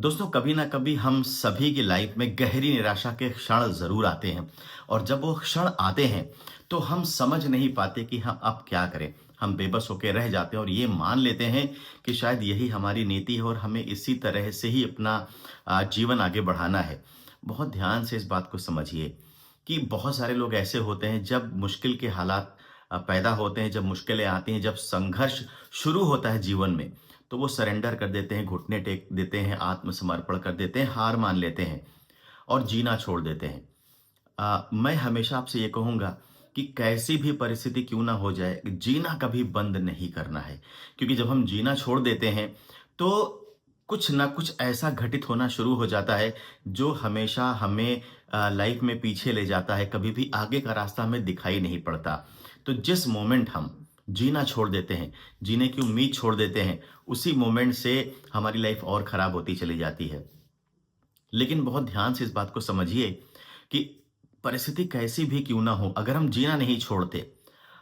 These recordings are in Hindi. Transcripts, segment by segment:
दोस्तों कभी ना कभी हम सभी की लाइफ में गहरी निराशा के क्षण ज़रूर आते हैं। और जब वो क्षण आते हैं तो हम समझ नहीं पाते कि हम अब क्या करें। हम बेबस होकर रह जाते हैं और ये मान लेते हैं कि शायद यही हमारी नीति है और हमें इसी तरह से ही अपना जीवन आगे बढ़ाना है। बहुत ध्यान से इस बात को समझिए कि बहुत सारे लोग ऐसे होते हैं जब मुश्किल के हालात पैदा होते हैं, जब मुश्किलें आती हैं, जब संघर्ष शुरू होता है जीवन में, तो वो सरेंडर कर देते हैं, घुटने टेक देते हैं, आत्मसमर्पण कर देते हैं, हार मान लेते हैं और जीना छोड़ देते हैं। मैं हमेशा आपसे ये कहूँगा कि कैसी भी परिस्थिति क्यों ना हो जाए, जीना कभी बंद नहीं करना है। क्योंकि जब हम जीना छोड़ देते हैं, तो कुछ ना कुछ ऐसा घटित होना शुरू हो जाता है, जो हमेशा हमें लाइफ में पीछे ले जाता है, कभी भी आगे का रास्ता हमें दिखाई नहीं पड़ता। तो जिस मोमेंट हम जीना छोड़ देते हैं, जीने की उम्मीद छोड़ देते हैं, उसी मोमेंट से हमारी लाइफ और खराब होती चली जाती है। लेकिन बहुत ध्यान से इस बात को समझिए कि परिस्थिति कैसी भी क्यों ना हो, अगर हम जीना नहीं छोड़ते,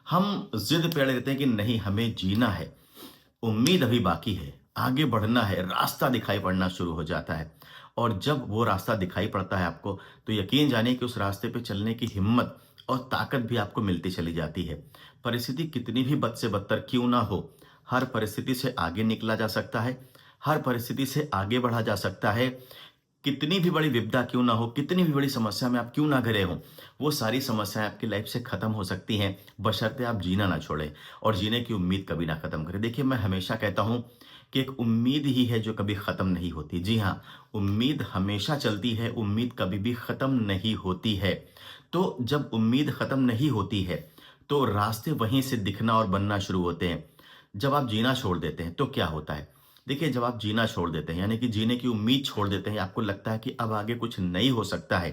हम जिद पे अड़े रहते हैं कि नहीं हमें जीना है, उम्मीद अभी बाकी है, आगे बढ़ना है, रास्ता दिखाई पड़ना शुरू हो जाता है। और जब वो रास्ता दिखाई पड़ता है आपको, तो यकीन जानिए कि उस रास्ते पे चलने की हिम्मत और ताकत भी आपको मिलती चली जाती है। परिस्थिति कितनी भी बद से बदतर क्यों ना हो, हर परिस्थिति से आगे निकला जा सकता है, हर परिस्थिति से आगे बढ़ा जा सकता है। कितनी भी बड़ी विपदा क्यों ना हो, कितनी भी बड़ी समस्या में आप क्यों ना घिरे हों, वो सारी समस्याएँ आपकी लाइफ से खत्म हो सकती हैं, बशर्ते आप जीना ना छोड़ें और जीने की उम्मीद कभी ना खत्म करें। देखिए, मैं हमेशा कहता हूँ कि एक उम्मीद ही है जो कभी खत्म नहीं होती। जी हाँ, उम्मीद हमेशा चलती है, उम्मीद कभी भी खत्म नहीं होती है। तो जब उम्मीद खत्म नहीं होती है, तो रास्ते वहीं से दिखना और बनना शुरू होते हैं। जब आप जीना छोड़ देते हैं, तो क्या होता है? देखिए, जब आप जीना छोड़ देते हैं, यानी कि जीने की उम्मीद छोड़ देते हैं, आपको लगता है कि अब आगे कुछ नहीं हो सकता है,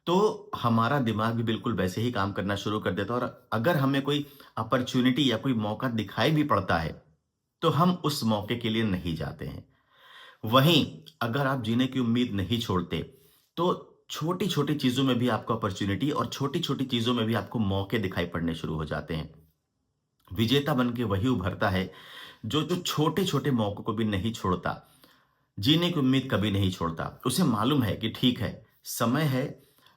तो हमारा दिमाग भी बिल्कुल वैसे ही काम करना शुरू कर देता है। और अगर हमें कोई अपॉर्च्युनिटी या कोई मौका दिखाई भी पड़ता है, तो हम उस मौके के लिए नहीं जाते हैं। वहीं अगर आप जीने की उम्मीद नहीं छोड़ते, तो छोटी-छोटी चीज़ों में भी आपको अपॉर्च्युनिटी और छोटी-छोटी चीज़ों में भी आपको मौके दिखाई पड़ने शुरू हो जाते हैं। विजेता बन के वही उभरता है, जो छोटे-छोटे मौकों को भी नहीं छोड़ता, जीने की उम्मीद कभी नहीं छोड़ता। उसे मालूम है कि ठीक है, समय है,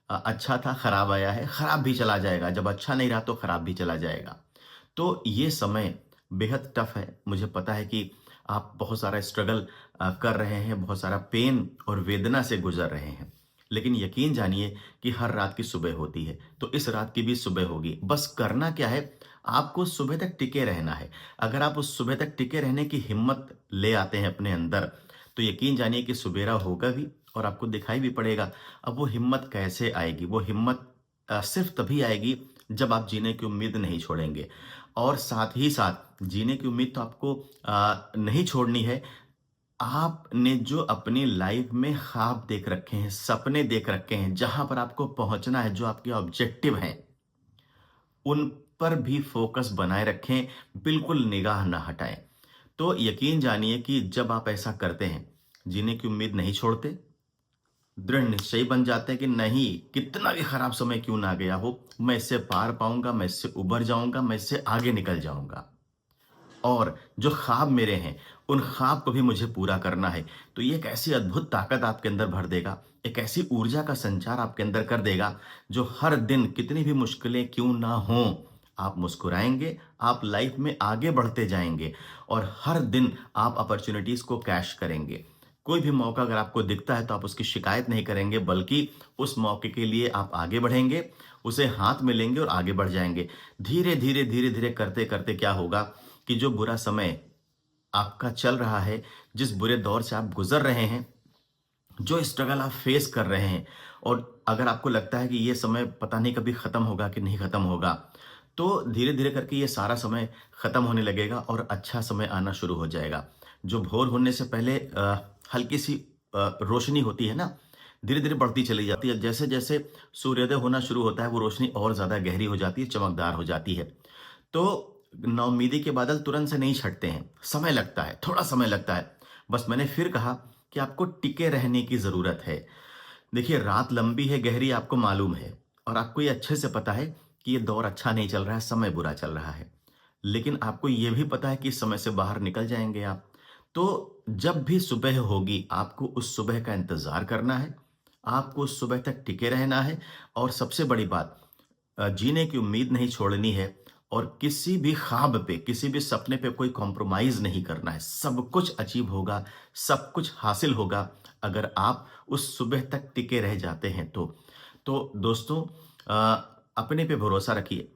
अच्छा था, खराब आया है, खराब भी चला जाएगा। जब अच्छा नहीं रहा तो खराब भी चला जाएगा। तो ये समय बेहद टफ है। मुझे पता है कि आप बहुत सारा स्ट्रगल कर रहे हैं, बहुत सारा पेन और वेदना से गुज़र रहे हैं। लेकिन यकीन जानिए कि हर रात की सुबह होती है, तो इस रात की भी सुबह होगी। बस करना क्या है, आपको सुबह तक टिके रहना है। अगर आप उस सुबह तक टिके रहने की हिम्मत ले आते हैं अपने अंदर, तो यकीन जानिए कि सुबेरा होगा भी और आपको दिखाई भी पड़ेगा। अब वो हिम्मत कैसे आएगी? वो हिम्मत सिर्फ़ तभी आएगी जब आप जीने की उम्मीद नहीं छोड़ेंगे। और साथ ही साथ जीने की उम्मीद तो आपको नहीं छोड़नी है। आपने जो अपनी लाइफ़ में ख़्वाब देख रखे हैं, सपने देख रखे हैं, जहाँ पर आपको पहुँचना है, जो आपके ऑब्जेक्टिव हैं, उन पर भी फ़ोकस बनाए रखें, बिल्कुल निगाह ना हटाएँ। तो यकीन जानिए कि जब आप ऐसा करते हैं, जीने की उम्मीद नहीं छोड़ते, दृढ़ निश्चयी बन जाते हैं कि नहीं, कितना भी खराब समय क्यों ना गया हो, मैं इससे पार पाऊँगा, मैं इससे उबर जाऊँगा, मैं इससे आगे निकल जाऊँगा। और जो ख्वाब मेरे हैं, उन ख्वाब को भी मुझे पूरा करना है। तो ये एक ऐसी अद्भुत ताकत आपके अंदर भर देगा, एक ऐसी ऊर्जा का संचार आपके अंदर कर देगा, जो हर दिन कितनी भी मुश्किलें क्यों ना हों, आप मुस्कुराएँगे, आप लाइफ में आगे बढ़ते जाएँगे और हर दिन आप अपॉर्च्युनिटीज़ को कैश करेंगे। कोई भी मौका अगर आपको दिखता है, तो आप उसकी शिकायत नहीं करेंगे, बल्कि उस मौके के लिए आप आगे बढ़ेंगे, उसे हाथ में लेंगे और आगे बढ़ जाएँगे। धीरे-धीरे, धीरे-धीरे करते-करते क्या होगा कि जो बुरा समय आपका चल रहा है, जिस बुरे दौर से आप गुज़र रहे हैं, जो स्ट्रगल आप फेस कर रहे हैं, और अगर आपको लगता है कि ये समय पता नहीं कभी ख़त्म होगा कि नहीं ख़त्म होगा, तो धीरे-धीरे करके ये सारा समय ख़त्म होने लगेगा और अच्छा समय आना शुरू हो जाएगा। जो भोर होने से पहले हल्की-सी रोशनी होती है ना, धीरे-धीरे बढ़ती चली जाती है। जैसे-जैसे सूर्योदय होना शुरू होता है, वो रोशनी और ज़्यादा गहरी हो जाती है, चमकदार हो जाती है। तो नाउम्मीदी के बादल तुरंत से नहीं छँटते हैं, समय लगता है, थोड़ा समय लगता है। बस मैंने फिर कहा कि आपको टिके रहने की ज़रूरत है। देखिए, रात लंबी है, गहरी आपको मालूम है और आपको ये अच्छे से पता है कि ये दौर अच्छा नहीं चल रहा है, समय बुरा चल रहा है। लेकिन आपको ये भी पता है कि इस समय से बाहर निकल जाएँगे आप। तो जब भी सुबह होगी, आपको उस सुबह का इंतज़ार करना है, आपको उस सुबह तक टिके रहना है और सबसे बड़ी बात जीने की उम्मीद नहीं छोड़नी है और किसी भी ख्वाब पे, किसी भी सपने पे कोई कॉम्प्रोमाइज़ नहीं करना है। सब कुछ अचीव होगा, सब कुछ हासिल होगा, अगर आप उस सुबह तक टिके रह जाते हैं तो। तो दोस्तों अपने पे भरोसा रखिए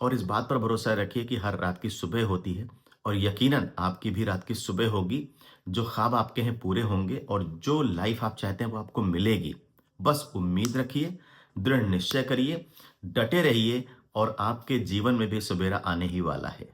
और इस बात पर भरोसा रखिए कि हर रात की सुबह होती है और यकीनन आपकी भी रात की सुबह होगी। जो ख्वाब आपके हैं पूरे होंगे और जो लाइफ़ आप चाहते हैं वो आपको मिलेगी। बस उम्मीद रखिए, दृढ़ निश्चय करिए, डटे रहिए और आपके जीवन में भी सवेरा आने ही वाला है।